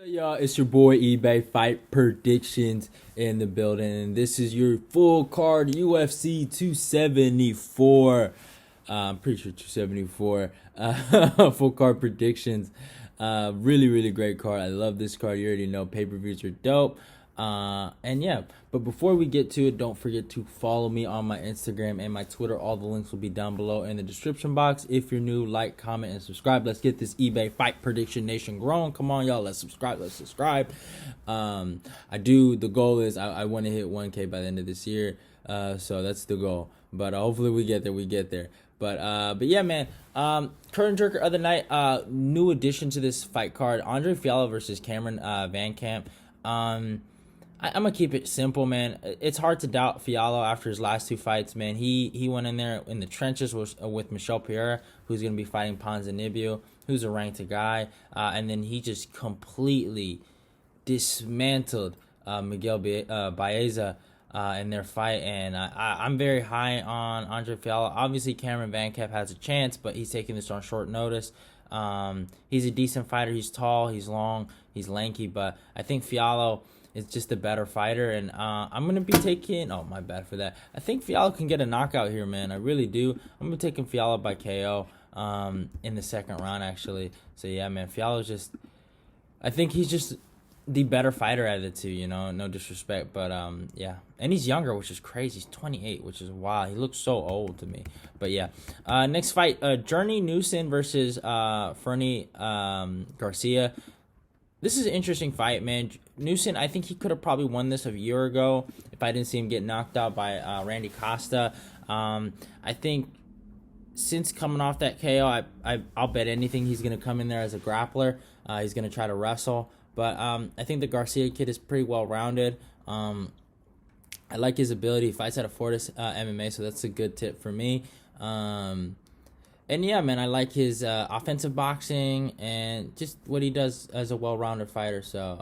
Y'all, it's your boy eBay Fight Predictions in the building, and this is your full card UFC 274. I'm pretty sure 274 full card predictions. Really great card. I love this card. You already know pay-per-views are dope. And yeah, but before we get to it, don't forget to follow me on my Instagram and my Twitter. All the links will be down below in the description box. If you're new, like, comment, and subscribe. Let's get this eBay Fight Prediction Nation growing. Come on, y'all. Let's subscribe. The goal is I want to hit 1K by the end of this year. So that's the goal. But hopefully we get there. But yeah, man. Current jerker other night. New addition to this fight card: Andre Fialho versus Cameron Van Camp. I'm gonna keep it simple, man. It's hard to doubt Fialho after his last two fights, man. He went in there in the trenches with Michel Pereira, who's gonna be fighting Ponzinibbio, who's a ranked guy, and then he just completely dismantled Miguel Baeza in their fight, and I'm very high on Andre Fialho. Obviously, Cameron Van Camp has a chance, but he's taking this on short notice. He's a decent fighter. He's tall, he's long, he's lanky, but I think Fialho is just a better fighter, and I'm going to be taking... Oh, my bad for that. I think Fialho can get a knockout here, man. I really do. I'm going to be taking Fialho by KO in the second round, actually. So, yeah, man, Fialho's just... I think he's just the better fighter out of the two, you know? No disrespect, but, yeah. And he's younger, which is crazy. He's 28, which is wild. He looks so old to me. But, yeah. Next fight, Journey Newson versus Fernie Garcia. This is an interesting fight, man. Newson, I think he could have probably won this a year ago if I didn't see him get knocked out by Randy Costa. I think since coming off that KO, I'll bet anything he's going to come in there as a grappler. He's going to try to wrestle. But I think the Garcia kid is pretty well-rounded. I like his ability. He fights out of Fortis MMA, so that's a good tip for me. And yeah, man, I like his offensive boxing and just what he does as a well-rounded fighter. So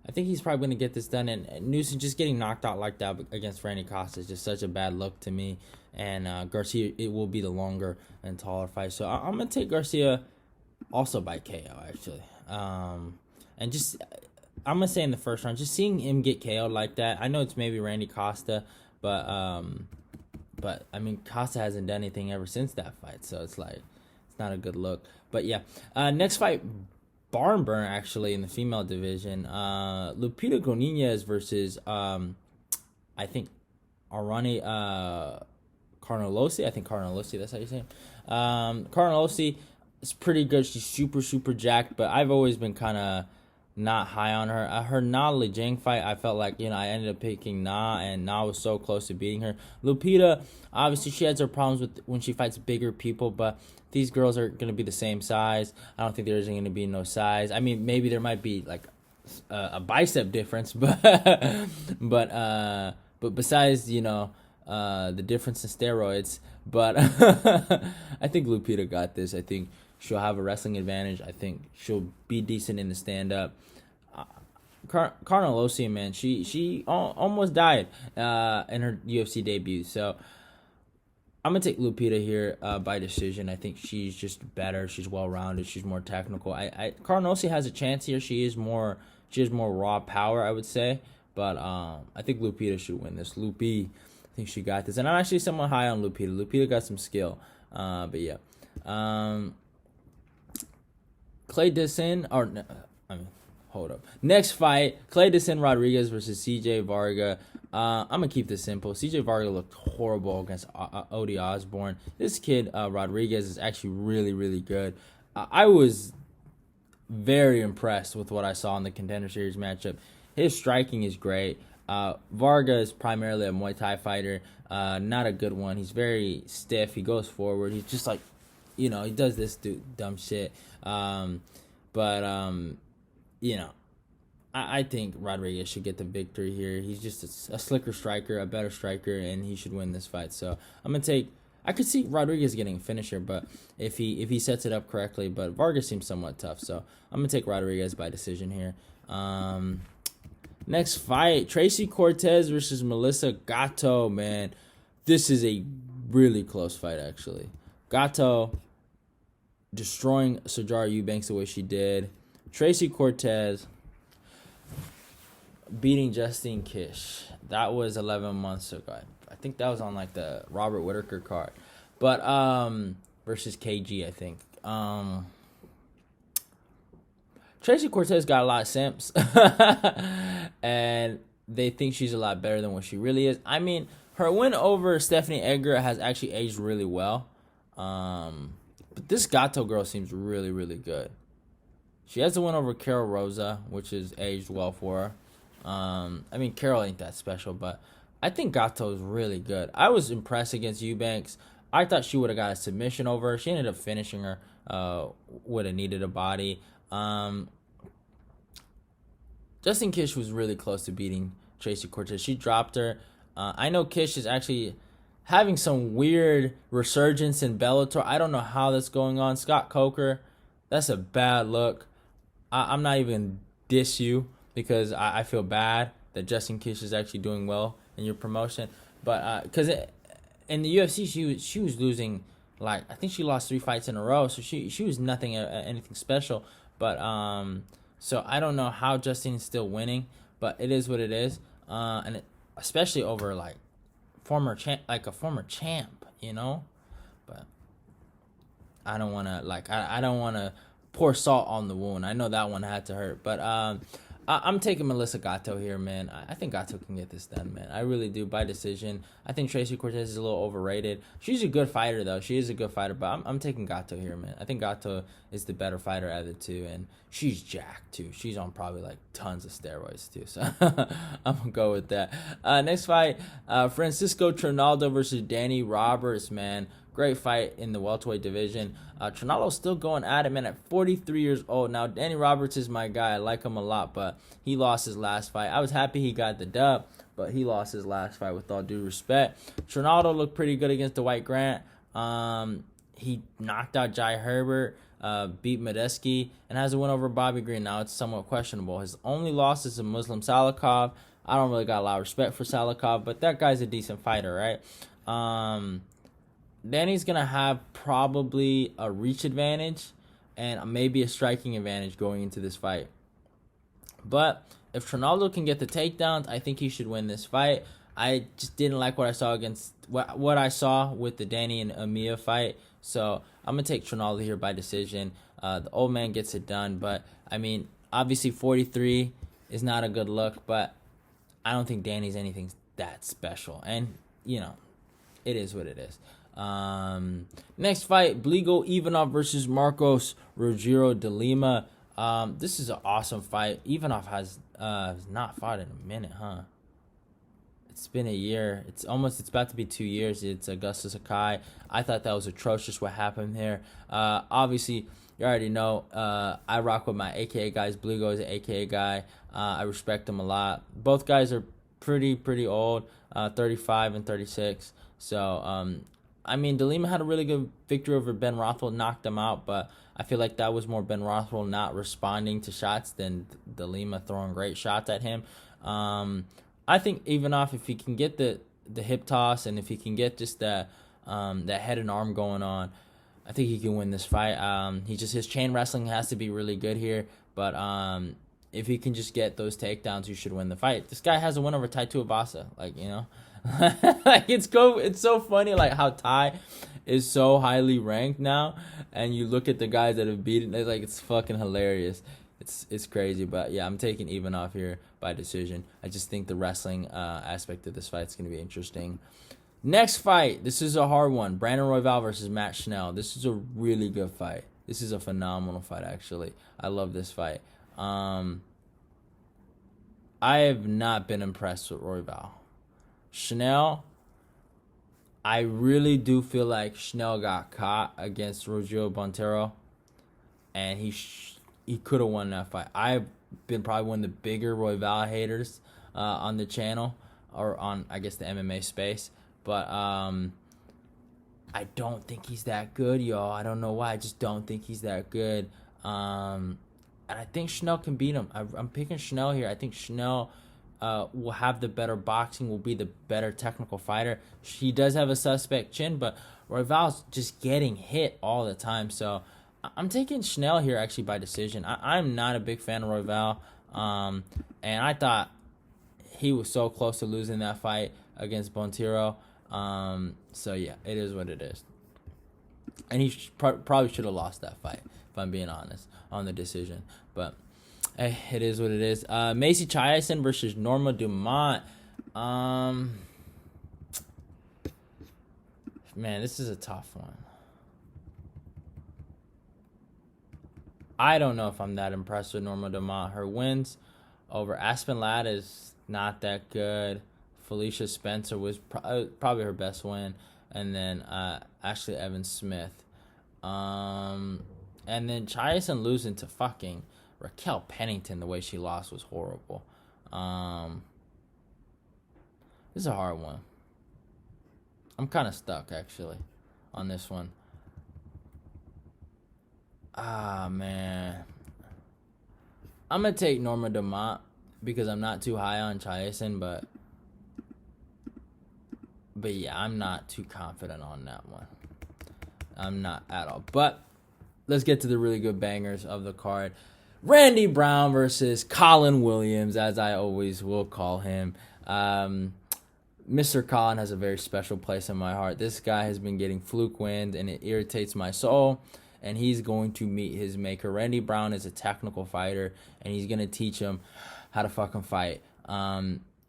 I think he's probably going to get this done. And Newson just getting knocked out like that against Randy Costa is just such a bad look to me. And Garcia, it will be the longer and taller fight. So I'm going to take Garcia also by KO, actually. And just, I'm going to say in the first round, just seeing him get KO'd like that. I know it's maybe Randy Costa, but I mean, Costa hasn't done anything ever since that fight, so it's like, it's not a good look. But yeah, next fight, barn burner actually in the female division. Lupita Godinez versus I think Ariane Carnelossi. I think Carnelossi, that's how you say it. Carnelossi is pretty good. She's super jacked, but I've always been kind of not high on her. Her Na Lijing fight, I felt like, I ended up picking Na, and Na was so close to beating her. Lupita, obviously, she has her problems with when she fights bigger people, but these girls are going to be the same size. I don't think there's going to be no size. I mean, maybe there might be, like, a bicep difference, but besides, the difference in steroids, but I think Lupita got this. I think she'll have a wrestling advantage. I think she'll be decent in the stand-up. Carnelossi, man, she almost died in her UFC debut. So I'm going to take Lupita here by decision. I think she's just better. She's well-rounded. She's more technical. Carnelossi has a chance here. She has more raw power, I would say. But I think Lupita should win this. I think she got this. And I'm actually somewhat high on Lupita. Lupita got some skill. But yeah. Hold up. Next fight, Clayton Rodrigues versus CJ Varga. I'm going to keep this simple. CJ Varga looked horrible against Odi Osborne. This kid, Rodrigues, is actually really good. I was very impressed with what I saw in the Contender Series matchup. His striking is great. Varga is primarily a Muay Thai fighter. Not a good one. He's very stiff. He goes forward. He's just like, he does this dumb shit. I think Rodrigues should get the victory here. He's just a slicker striker, a better striker, and he should win this fight. So I'm gonna take. I could see Rodrigues getting a finisher, but if he sets it up correctly, but Vargas seems somewhat tough. So I'm gonna take Rodrigues by decision here. Next fight, Tracy Cortez versus Melissa Gatto. Man, this is a really close fight actually. Gatto destroying Sijara Eubanks the way she did. Tracy Cortez beating Justine Kish. That was 11 months ago. I think that was on like the Robert Whitaker card. But versus KG, I think. Tracy Cortez got a lot of simps. And they think she's a lot better than what she really is. I mean, her win over Stephanie Edgar has actually aged really well. But this Gatto girl seems really, really good. She has a win over Carol Rosa, which is aged well for her. I mean, Carol ain't that special, but I think Gatto is really good. I was impressed against Eubanks. I thought she would have got a submission over her. She ended up finishing her. Would have needed a body. Justine Kish was really close to beating Tracy Cortez. She dropped her. I know Kish is actually having some weird resurgence in Bellator. I don't know how that's going on. Scott Coker, that's a bad look. I'm not even diss you because I feel bad that Justine Kish is actually doing well in your promotion. But because in the UFC, she was losing, like, I think she lost 3 fights in a row. So she was nothing anything special. But so I don't know how Justine is still winning, but it is what it is. And especially over like a former champ, you know. But I don't want to I don't want to pour salt on the wound. I know that one had to hurt, but I'm taking Melissa Gatto here, man. I think Gatto can get this done, man. I really do, by decision. I think Tracy Cortez is a little overrated. She's a good fighter, though. She is a good fighter, but I'm taking Gatto here, man. I think Gatto is the better fighter out of the two, and she's jacked, too. She's on probably, like, tons of steroids, too, so I'm going to go with that. Next fight, Francisco Trinaldo versus Danny Roberts, man. Great fight in the welterweight division. Trinaldo's still going at it, man, at 43 years old. Now, Danny Roberts is my guy. I like him a lot, but he lost his last fight. I was happy he got the dub, but he lost his last fight with all due respect. Trinaldo looked pretty good against the White Grant. He knocked out Jai Herbert, beat Medeski, and has a win over Bobby Green. Now, it's somewhat questionable. His only loss is to Muslim Salikov. I don't really got a lot of respect for Salikov, but that guy's a decent fighter, right? Danny's going to have probably a reach advantage and maybe a striking advantage going into this fight. But if Trinaldo can get the takedowns, I think he should win this fight. I just didn't like what I saw against what I saw with the Danny and Amia fight. So I'm going to take Trinaldo here by decision. The old man gets it done. But, I mean, obviously 43 is not a good look. But I don't think Danny's anything that special. And, you know, it is what it is. Next fight, Blagoy Ivanov versus Marcos Rogério de Lima. This is an awesome fight. Ivanov has not fought in a minute, huh? It's been a year. It's about to be 2 years. It's Augustus Sakai. I thought that was atrocious what happened there. Obviously, you already know I rock with my AKA guys. Blagoy is an AKA guy. I respect him a lot. Both guys are pretty old, 35 and 36. So, I mean, De Lima had a really good victory over Ben Rothwell, knocked him out, but I feel like that was more Ben Rothwell not responding to shots than De Lima throwing great shots at him. I think Ivanov, if he can get the hip toss and if he can get just that head and arm going on, I think he can win this fight. His chain wrestling has to be really good here, but if he can just get those takedowns, he should win the fight. This guy has a win over Tai Tuivasa, like, you know. Like it's so funny, like how Tai is so highly ranked now, and you look at the guys that have beaten. It's like it's fucking hilarious. It's crazy, but yeah, I'm taking Ivanov here by decision. I just think the wrestling aspect of this fight is gonna be interesting. Next fight, this is a hard one. Brandon Royval versus Matt Schnell. This is a really good fight. This is a phenomenal fight, actually. I love this fight. I have not been impressed with Royval. Schnell, I really do feel like Schnell got caught against Rogério Montero, and he could have won that fight. I've been probably one of the bigger Royval haters on the channel, or on, I guess, the MMA space, but I don't think he's that good, y'all. I don't know why. I just don't think he's that good, and I think Schnell can beat him. I'm picking Schnell here. I think Schnell will have the better boxing, will be the better technical fighter. He does have a suspect chin, but Royval's just getting hit all the time. So I'm taking Schnell here actually by decision. I'm not a big fan of Royval, and I thought he was so close to losing that fight against Bontiro. So yeah, it is what it is. And he probably should have lost that fight, if I'm being honest, on the decision. But hey, it is what it is. Macy Chiasson versus Norma Dumont. Man, this is a tough one. I don't know if I'm that impressed with Norma Dumont. Her wins over Aspen Ladd is not that good. Felicia Spencer was probably her best win. And then Ashley Evans Smith. And then Chiasson losing to fucking Raquel Pennington. The way she lost was horrible. This is a hard one. I'm kind of stuck, actually, on this one. Man. I'm going to take Norma Dumont because I'm not too high on Chiasson, but yeah, I'm not too confident on that one. I'm not at all. But let's get to the really good bangers of the card. Randy Brown versus Colin Williams, as I always will call him. Mr. Colin has a very special place in my heart. This guy has been getting fluke wins, and it irritates my soul. And he's going to meet his maker. Randy Brown is a technical fighter, and he's going to teach him how to fucking fight.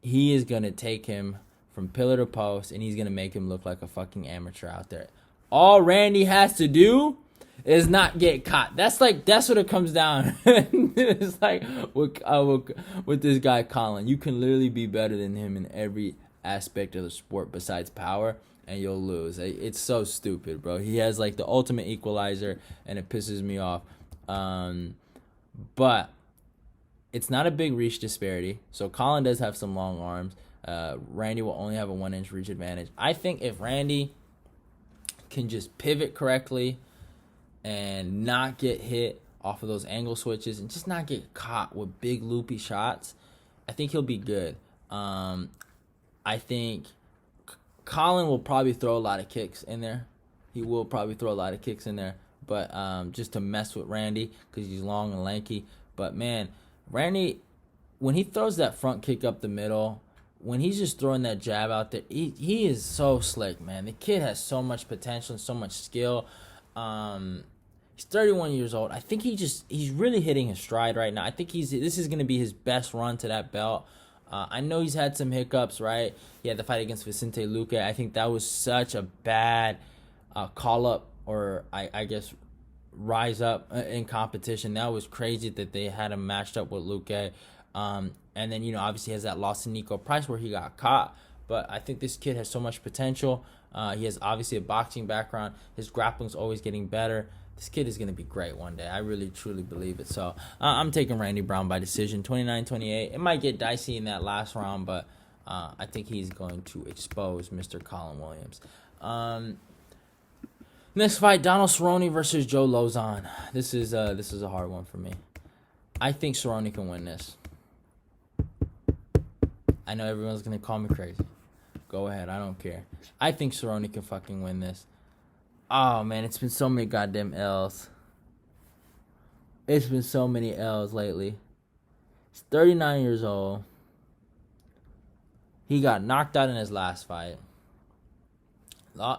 He is going to take him from pillar to post, and he's going to make him look like a fucking amateur out there. All Randy has to do is not get caught. That's what it comes down. It's like with this guy Colin, you can literally be better than him in every aspect of the sport besides power, and you'll lose. It's so stupid, bro. He has like the ultimate equalizer, and it pisses me off. But it's not a big reach disparity. So Colin does have some long arms. Randy will only have a 1-inch reach advantage. I think if Randy can just pivot correctly and not get hit off of those angle switches and just not get caught with big loopy shots, I think he'll be good. I think Colin will probably throw a lot of kicks in there. He will probably throw a lot of kicks in there, but just to mess with Randy because he's long and lanky. But man, Randy, when he throws that front kick up the middle, when he's just throwing that jab out there, he is so slick, man. The kid has so much potential and so much skill. He's 31 years old. I think he's really hitting his stride right now. I think this is going to be his best run to that belt. I know he's had some hiccups, right? He had the fight against Vicente Luque. I think that was such a bad call-up, or I guess rise up in competition. That was crazy that they had him matched up with Luque. And then, obviously he has that loss to Nico Price where he got caught. But I think this kid has so much potential. He has obviously a boxing background. His grappling's always getting better. This kid is going to be great one day. I really, truly believe it. So I'm taking Randy Brown by decision, 29-28. It might get dicey in that last round, but I think he's going to expose Mr. Colin Williams. Next fight, Donald Cerrone versus Joe Lauzon. This is a hard one for me. I think Cerrone can win this. I know everyone's going to call me crazy. Go ahead. I don't care. I think Cerrone can fucking win this. Oh, man. It's been so many goddamn L's. It's been so many L's lately. He's 39 years old. He got knocked out in his last fight.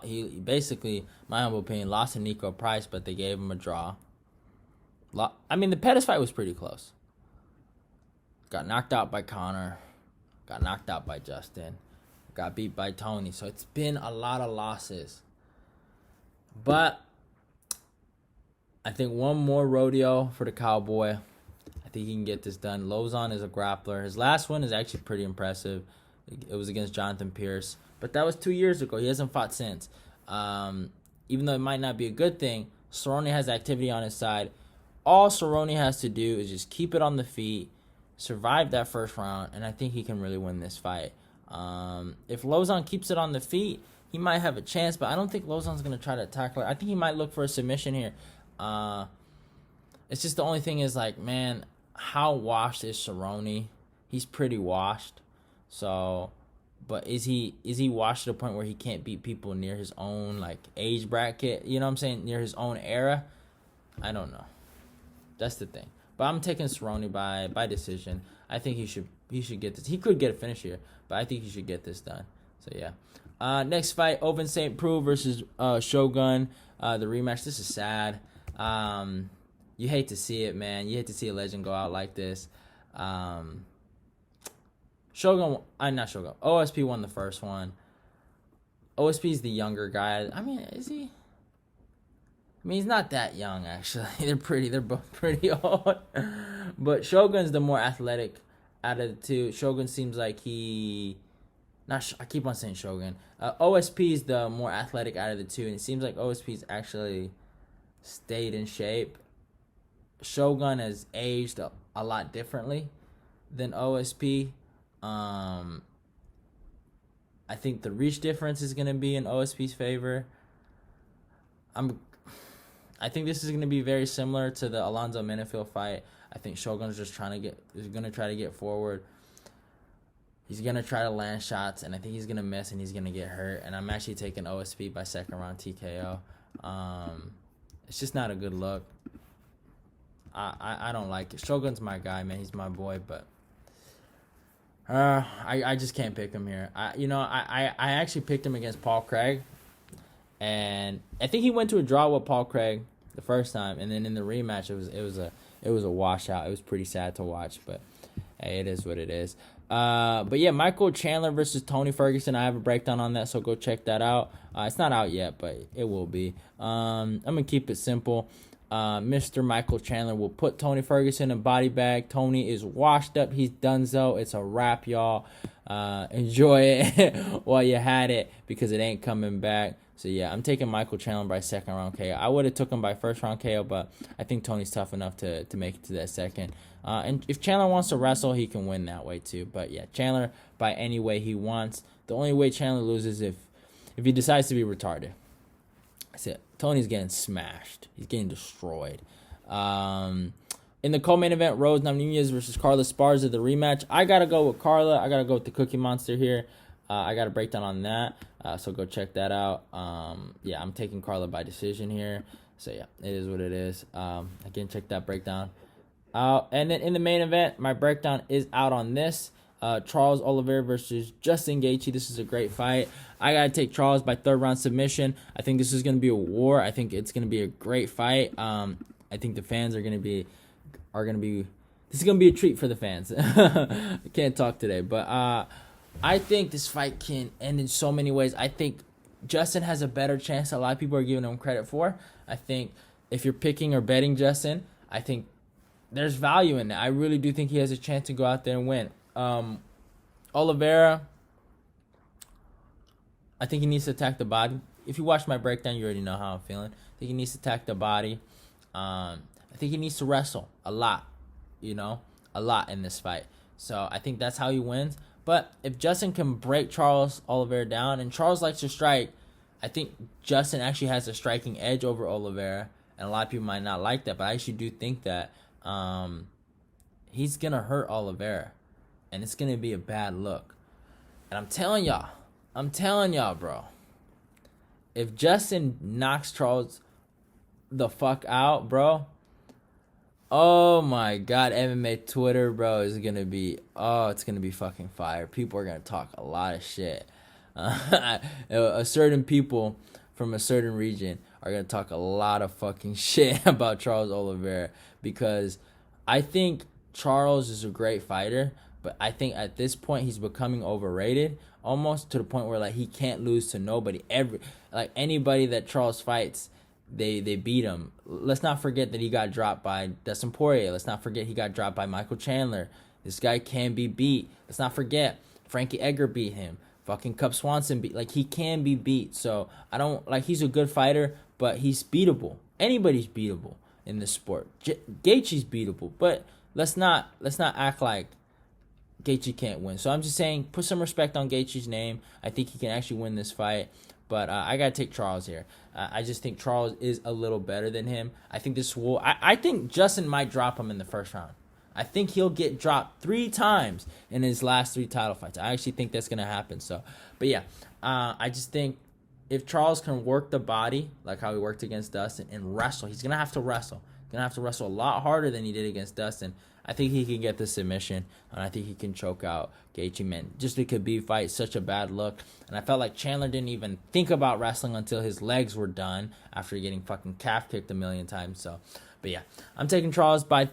He basically, my humble opinion, lost to Nico Price, but they gave him a draw. I mean, the Pettis fight was pretty close. Got knocked out by Connor. Got knocked out by Justin. Got beat by Tony. So it's been a lot of losses. But I think one more rodeo for the Cowboy. I think he can get this done. Lauzon is a grappler. His last one is actually pretty impressive. It was against Jonathan Pierce. But that was 2 years ago. He hasn't fought since. Even though it might not be a good thing, Cerrone has activity on his side. All Cerrone has to do is just keep it on the feet, survive that first round, and I think he can really win this fight. If Lauzon keeps it on the feet, he might have a chance, but I don't think Lauzon's going to try to tackle it. I think he might look for a submission here. It's just the only thing is, like, man, how washed is Cerrone? He's pretty washed. So, but is he washed to the point where he can't beat people near his own, like, age bracket? You know what I'm saying? Near his own era? I don't know. That's the thing. But I'm taking Cerrone by decision. I think he should get this. He could get a finish here, but I think he should get this done. So yeah. Next fight, Ovince Preux versus Shogun. The rematch. This is sad. You hate to see it, man. You hate to see a legend go out like this. Shogun, not Shogun. OSP won the first one. OSP is the younger guy. I mean, is he? I mean, he's not that young, actually. They're both pretty old. But Shogun's the more athletic out of the two. Shogun seems like I keep on saying Shogun. OSP is the more athletic out of the two, and it seems like OSP's actually stayed in shape. Shogun has aged a lot differently than OSP. I think the reach difference is going to be in OSP's favor. I think this is going to be very similar to the Alonzo Menifield fight. I think Shogun's just going to try to get forward. He's going to try to land shots, and I think he's going to miss, and he's going to get hurt. And I'm actually taking OSP by second round TKO. It's just not a good look. I don't like it. Shogun's my guy, man. He's my boy, but I just can't pick him here. I actually picked him against Paul Craig, and I think he went to a draw with Paul Craig the first time, and then in the rematch it was a washout. It was pretty sad to watch, but hey, it is what it is. But yeah, Michael Chandler versus Tony Ferguson. I have a breakdown on that, so go check that out. It's not out yet, but it will be. I'm gonna keep it simple. Mr. Michael Chandler will put Tony Ferguson in a body bag. Tony is washed up. He's donezo. It's a wrap, y'all. Enjoy it while you had it, because it ain't coming back. So yeah, I'm taking Michael Chandler by second round KO. I would have took him by first round KO, but I think Tony's tough enough to make it to that second. And if Chandler wants to wrestle, he can win that way too. But yeah, Chandler by any way he wants. The only way Chandler loses if he decides to be retarded. That's it. Tony's getting smashed. He's getting destroyed. In the co-main event, Rose Namajunas versus Carla Esparza, the rematch. I got to go with Carla. I got to go with the Cookie Monster here. I got a breakdown on that, so go check that out. Yeah, I'm taking Carla by decision here. So, yeah, it is what it is. Again, check that breakdown out. And then in the main event, my breakdown is out on this. Charles Oliveira versus Justin Gaethje. This is a great fight. I got to take Charles by third round submission. I think this is going to be a war. I think it's going to be a great fight. I think the fans are going to be this is going to be a treat for the fans. I can't talk today, but I think this fight can end in so many ways. I think Justin has a better chance than a lot of people are giving him credit for. I think if you're picking or betting Justin, I think there's value in that. I really do think he has a chance to go out there and win. Oliveira, I think he needs to attack the body. If you watch my breakdown, you already know how I'm feeling. I think he needs to attack the body. I think he needs to wrestle a lot, a lot in this fight. So I think that's how he wins. But if Justin can break Charles Oliveira down, and Charles likes to strike, I think Justin actually has a striking edge over Oliveira. And a lot of people might not like that, but I actually do think that he's going to hurt Oliveira. And it's going to be a bad look. And I'm telling y'all, bro. If Justin knocks Charles the fuck out, bro. Oh my God, MMA Twitter, bro, is going to be, it's going to be fucking fire. People are going to talk a lot of shit. A certain people from a certain region are going to talk a lot of fucking shit about Charles Oliveira. Because I think Charles is a great fighter. But I think at this point he's becoming overrated, almost to the point where he can't lose to nobody. Anybody that Charles fights, they beat him. Let's not forget that he got dropped by Dustin Poirier. Let's not forget he got dropped by Michael Chandler. This guy can be beat. Let's not forget Frankie Edgar beat him. Fucking Cub Swanson beat. He can be beat. So I don't he's a good fighter, but he's beatable. Anybody's beatable in this sport. Gaethje's beatable, but let's not act like Gaethje can't win. So I'm just saying, put some respect on Gaethje's name. I think he can actually win this fight. But I got to take Charles here. I just think Charles is a little better than him. I think I think Justin might drop him in the first round. I think he'll get dropped 3 times in his last 3 title fights. I actually think that's going to happen. So, but yeah, I just think if Charles can work the body like how he worked against Dustin and wrestle, he's gonna have to wrestle. Gonna have to wrestle a lot harder than he did against Dustin. I think he can get the submission, and I think he can choke out Gaethje, man. Just the Khabib fight, such a bad look. And I felt like Chandler didn't even think about wrestling until his legs were done after getting fucking calf kicked a million times. So, but yeah, I'm taking Charles by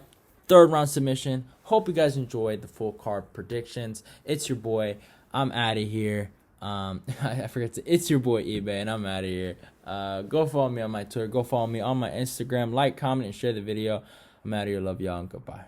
third round submission. Hope you guys enjoyed the full card predictions. It's your boy. I'm out of here. I forget to. It's your boy eBay, and I'm out of here. Go follow me on my Twitter. Go follow me on my Instagram. Like, comment, and share the video. I'm out of here. Love y'all, and goodbye.